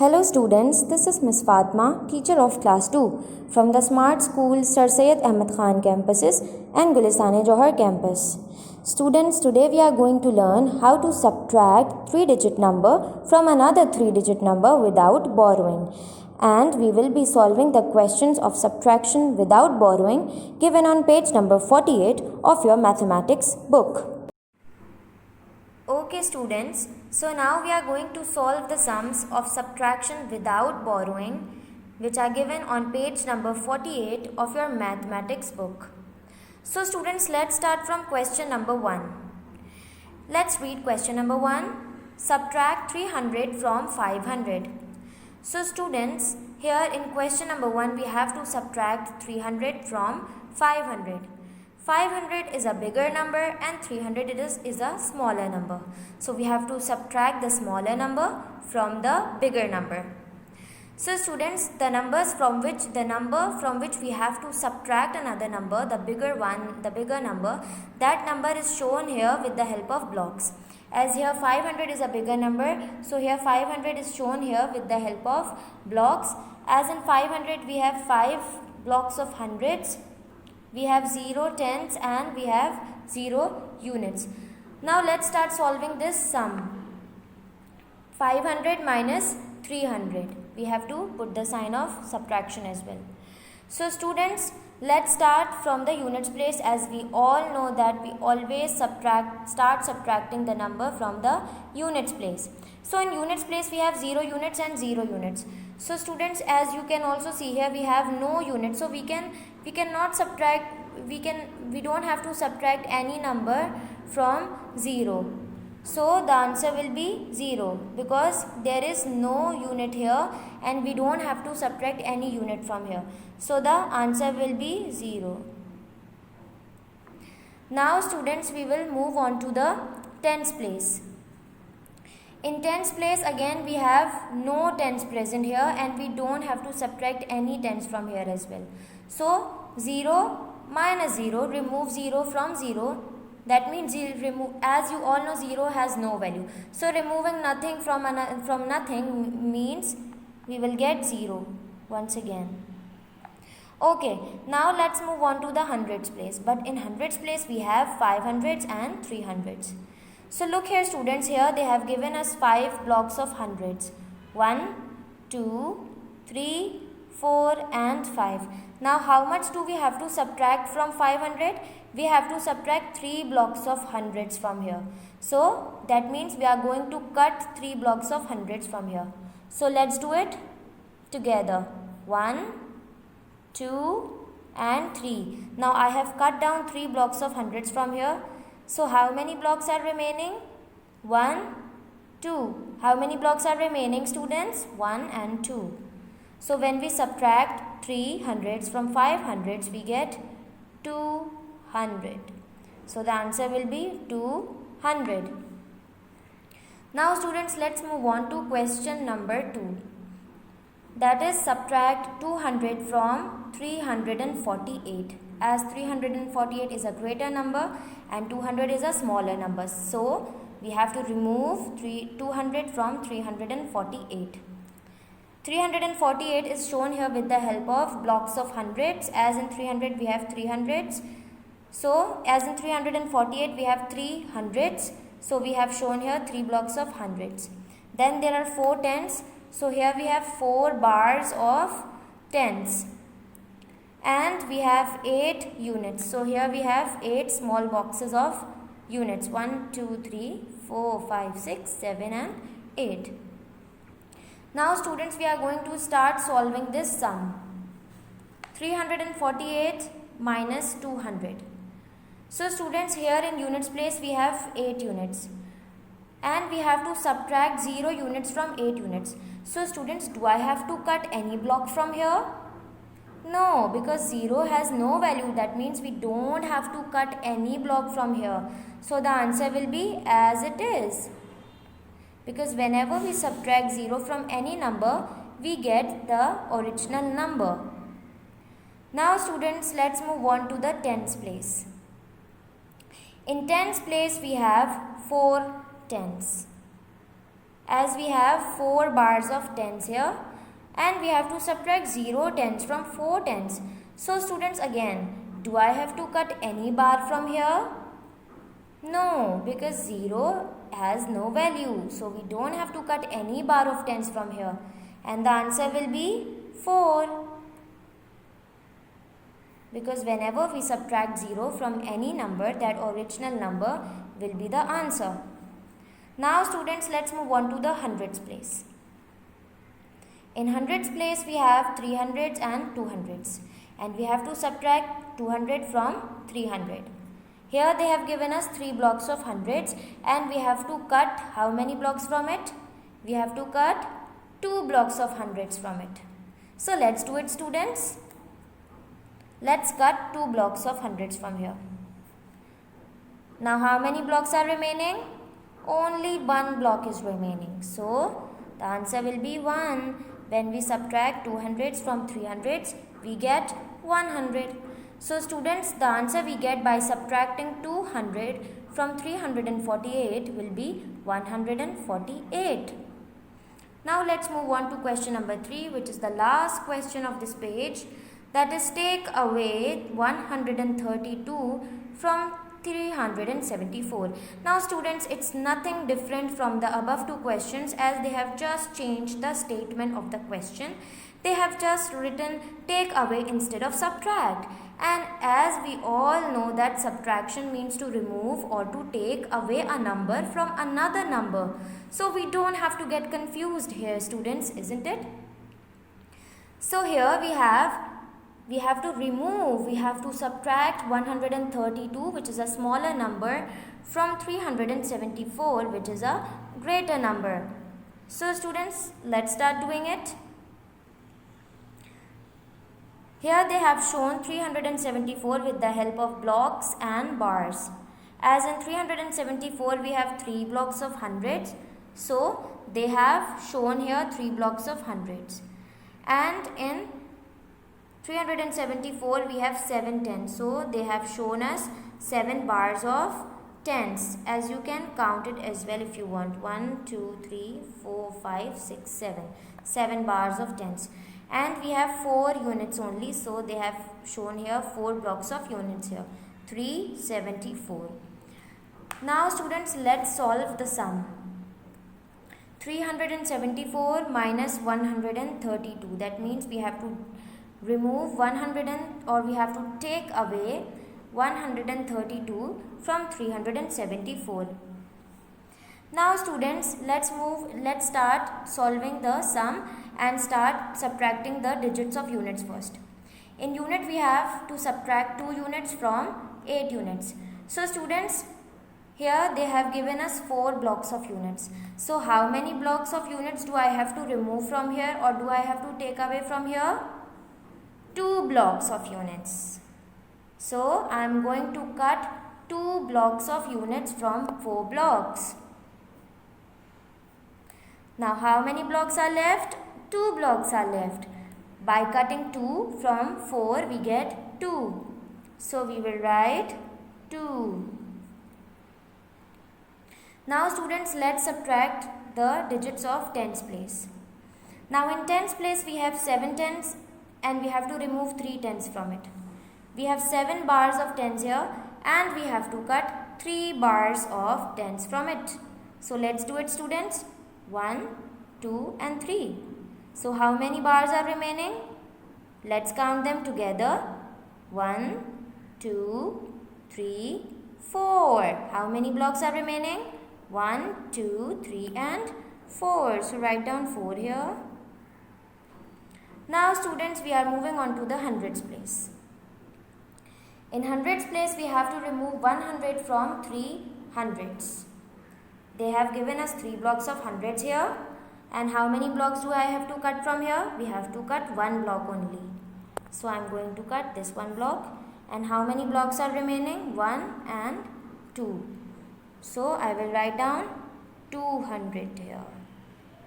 Hello students, this is Miss Fatma, teacher of class 2 from the Smart School Sir Syed Ahmed Khan campuses and Gulistan-e-Johar campus. Students, today we are going to learn how to subtract 3-digit number from another 3-digit number without borrowing. And we will be solving the questions of subtraction without borrowing given on page number 48 of your mathematics book. Okay students, so now we are going to solve the sums of subtraction without borrowing which are given on page number 48 of your mathematics book. So students, let's start from question number 1. Let's read question number 1. Subtract 300 from 500. So students, here in question number 1 we have to subtract 300 from 500. 500 is a bigger number and 300 is a smaller number. So we have to subtract the smaller number from the bigger number. So students, the number from which we have to subtract another number, the bigger number, that number is shown here with the help of blocks. As here 500 is a bigger number, so here 500 is shown here with the help of blocks. As in 500 we have 5 blocks of hundreds. We have 0 tens and we have 0 units. Now let's start solving this sum. 500 minus 300. We have to put the sign of subtraction as well. So students, let's start from the units place, as we all know that we always start subtracting the number from the units place. So in units place we have 0 units and 0 units. So students, as you can also see here, we have no units, so we cannot subtract, we don't have to subtract any number from 0. So the answer will be 0 because there is no unit here and we don't have to subtract any unit from here. So the answer will be 0. Now students, we will move on to the tens place. In tens place again we have no tens present here and we don't have to subtract any tens from here as well. So 0 minus 0, remove 0 from 0. That means as you all know, 0 has no value. So removing nothing from nothing means we will get 0 once again. Okay, now let's move on to the hundreds place. But in hundreds place we have 500s and 300s. So look here students, here they have given us 5 blocks of hundreds. 1, 2, 3, 4 and 5. Now how much do we have to subtract from 500? We have to subtract 3 blocks of hundreds from here. So that means we are going to cut 3 blocks of hundreds from here. So let's do it together. 1, 2 and 3. Now I have cut down 3 blocks of hundreds from here. So how many blocks are remaining? 1, 2. How many blocks are remaining students? 1 and 2. So when we subtract 3 hundreds from 5 hundreds, we get 200. So the answer will be 200. Now students, let's move on to question number 2. That is, subtract 200 from 348. As 348 is a greater number and 200 is a smaller number. So we have to remove 200 from 348. 348 is shown here with the help of blocks of hundreds. As in 300 we have 300s. So as in 348 we have 3 hundreds. So we have shown here 3 blocks of hundreds. Then there are 4 tens. So here we have 4 bars of tens. And we have 8 units. So here we have 8 small boxes of units. 1, 2, 3, 4, 5, 6, 7 and 8. Now students, we are going to start solving this sum. 348 minus 200. So students, here in units place we have 8 units. And we have to subtract 0 units from 8 units. So students, do I have to cut any block from here? No, because 0 has no value. That means we don't have to cut any block from here. So the answer will be as it is. Because whenever we subtract 0 from any number, we get the original number. Now students, let's move on to the tens place. In tens place we have 4 tens. as we have 4 bars of tens here and we have to subtract 0 tens from 4 tens. So students, again, do I have to cut any bar from here? No, because 0 has no value. So we don't have to cut any bar of tens from here. And the answer will be 4. Because whenever we subtract 0 from any number, that original number will be the answer. Now students, let's move on to the hundreds place. In hundreds place, we have 300s and 200s. And we have to subtract 200 from 300. Here they have given us 3 blocks of hundreds and we have to cut how many blocks from it? We have to cut 2 blocks of hundreds from it. So let's do it, students. Let's cut 2 blocks of hundreds from here. Now how many blocks are remaining? Only 1 block is remaining. So the answer will be 1. When we subtract 200s from 300s, we get 100. So students, the answer we get by subtracting 200 from 348 will be 148. Now let's move on to question number 3, which is the last question of this page. That is, take away 132 from 374. Now students, it's nothing different from the above 2 questions, as they have just changed the statement of the question. They have just written take away instead of subtract. And as we all know that subtraction means to remove or to take away a number from another number. So we don't have to get confused here, students, isn't it? So here we have to remove, we have to subtract 132, which is a smaller number, from 374, which is a greater number. So students, let's start doing it. Here they have shown 374 with the help of blocks and bars. As in 374 we have 3 blocks of hundreds. So they have shown here 3 blocks of hundreds. And in 374 we have 7 tens. So they have shown us 7 bars of tens. As you can count it as well if you want. 1, 2, 3, 4, 5, 6, 7. 7 bars of tens. And we have 4 units only, so they have shown here 4 blocks of units here. 374. Now students, let's solve the sum. 374 minus 132. That means we have to remove we have to take away 132 from 374. Now students, let's start solving the sum and start subtracting the digits of units first. In unit we have to subtract 2 units from 8 units. So students, here they have given us 4 blocks of units. So how many blocks of units do I have to remove from here, or do I have to take away from here? 2 blocks of units. So I am going to cut 2 blocks of units from 4 blocks. Now how many blocks are left? 2 blocks are left. By cutting 2 from 4 we get 2. So we will write 2. Now students, let's subtract the digits of tens place. Now in tens place we have 7 tens and we have to remove 3 tens from it. We have 7 bars of tens here and we have to cut 3 bars of tens from it. So let's do it, students. 1, 2 and 3. So how many bars are remaining? Let's count them together. 1, 2, 3, 4. How many blocks are remaining? 1, 2, 3 and 4. So write down 4 here. Now students, we are moving on to the hundreds place. In hundreds place we have to remove 100 from 3 hundreds. They have given us 3 blocks of hundreds here. And how many blocks do I have to cut from here? We have to cut 1 block only. So I am going to cut this 1 block. And how many blocks are remaining? 1 and 2. So I will write down 200 here.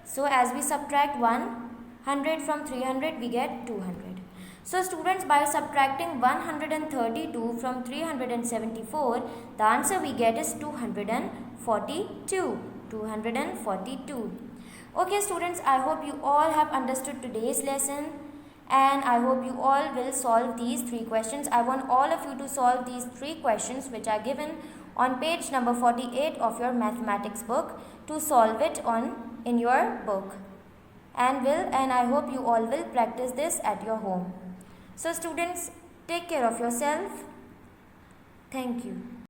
So as we subtract 100 from 300, we get 200. So students, by subtracting 132 from 374, the answer we get is 242. 242. Okay students, I hope you all have understood today's lesson and I hope you all will solve these 3 questions. I want all of you to solve these 3 questions which are given on page number 48 of your mathematics book, to solve it in your book. And I hope you all will practice this at your home. So students, take care of yourself. Thank you.